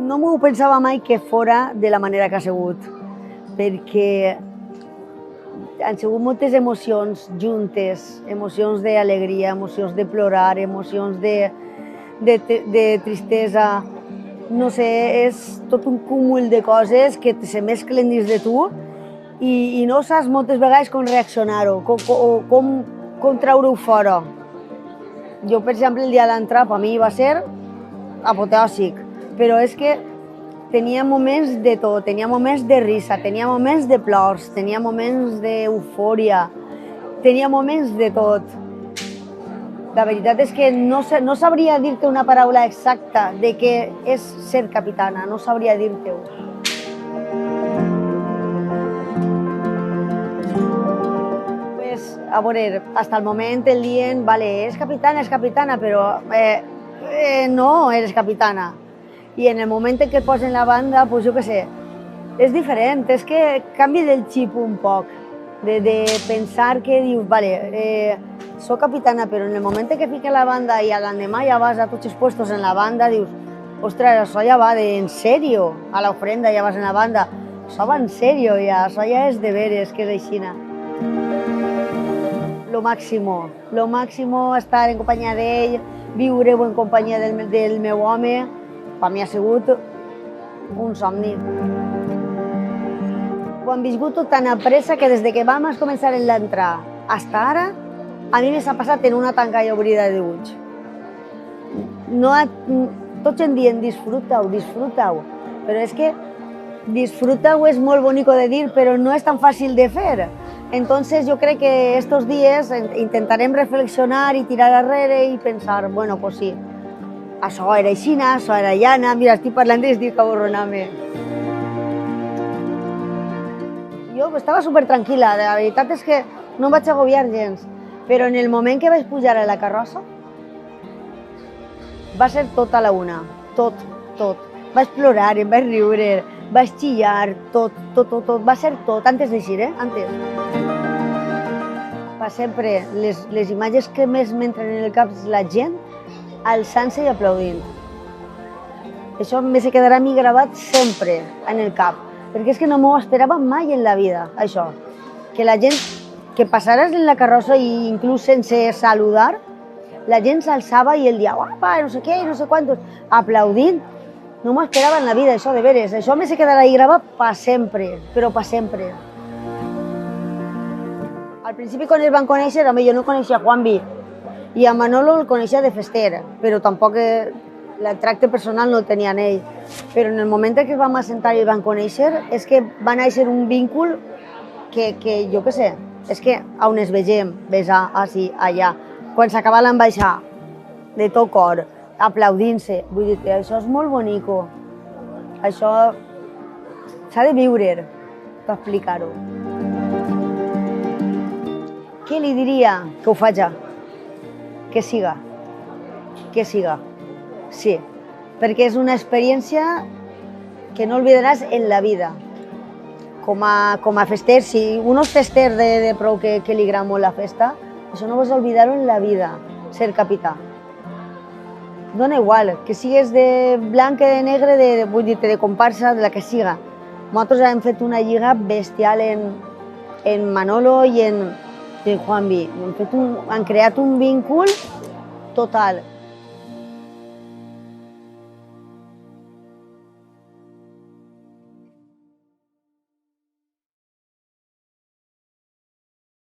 No m'ho pensava mai que fora de la manera que ha sigut, perquè han sigut moltes emocions juntes, emocions d'alegria, emocions de plorar, emocions de tristesa. No sé, és tot un cúmul de coses que se mesclen dins de tu i no saps moltes vegades com reaccionar-ho, com treure-ho fora. Jo, per exemple, el dia de l'entrar, per mi va ser apoteòsic, però és que tenia moments de tot, tenia moments de risa, tenia moments de plors, tenia moments d'eufòria, tenia moments de tot. La veritat és que no sabria dir-te una paraula exacta de què és ser capitana, no sabria dir-te-ho. A veure, fins al moment el dient, vale, és capitana, però no eres capitana. I en el moment en què et posen la banda, doncs jo què sé, és diferent, és que canvi del xip un poc, de pensar que dius, vale, soc capitana, però en el moment en què fica la banda i l'endemà ja vas a tots els puestos en la banda, dius, ostres, això ja va de en serio, a l'ofrenda ja vas en la banda, això va en serio ja, això ja és de veres, que és aixina. Lo máximo estar en companyia d'ell, viure-ho en companyia del meu home, per mi ha sigut un somni. Ho hem viscut tot tan a pressa que des que vam començar a entrar fins ara, a mi m'ha passat en una tanca i obrida d'ulls. Tots en dient disfruta-ho, però és que disfruta-ho és molt bonico de dir, però no és tan fàcil de fer. Entonces yo creo que estos días intentarem reflexionar i tirar arrere i pensar, bueno, pues sí, això era aixina, això era llana, mira, estic parlant i estic aborronant-me. Jo estava supertranquil·la, la veritat és que no em vaig agobiar gens, però en el moment que vaig pujar a la carrossa va ser tot a la una, tot. Vaig plorar, em vaig riure, vaig xillar, tot, va ser tot, antes d'eixir, antes. Per sempre, les imatges que més m'entren en el cap és la gent alçant-se i aplaudint. Això me se quedarà a mi gravat sempre en el cap, perquè és que no m'ho esperava mai en la vida, això. Que la gent, que passaràs en la carrossa i inclús sense saludar, la gent s'alçava i el dia, guapa, no sé què, no sé quantos, aplaudint. No m'ho esperava en la vida, això de veres. Això me se quedarà ahí gravat per sempre, però per sempre. Al principi, quan es van conèixer, jo no coneixia a Juanvi i a Manolo el coneixia de fester, però tampoc el tracte personal no el tenia en ell. Però en el moment en què es vam assentar i el van conèixer, és que va néixer un vincul que jo què sé, és que on es vegem, besar, així, allà, quan s'acaba l'ambaixar, de tot cor, aplaudint-se, vull dir que això és molt bonico. Això s'ha de viure per explicar-ho. Què li diria? Que ho faci, que siga, sí, perquè és una experiència que no oblidaràs en la vida. Com a fester, si un és fester de prou que li agrada molt la festa, això no vas oblidar-ho en la vida, ser capità. Dona igual, que sigues de blanc, de negre, vull dir-te, de comparsa, de la que siga. Nosaltres hem fet una lliga bestial en Manolo i en Juanvi. Han creat un vincul total.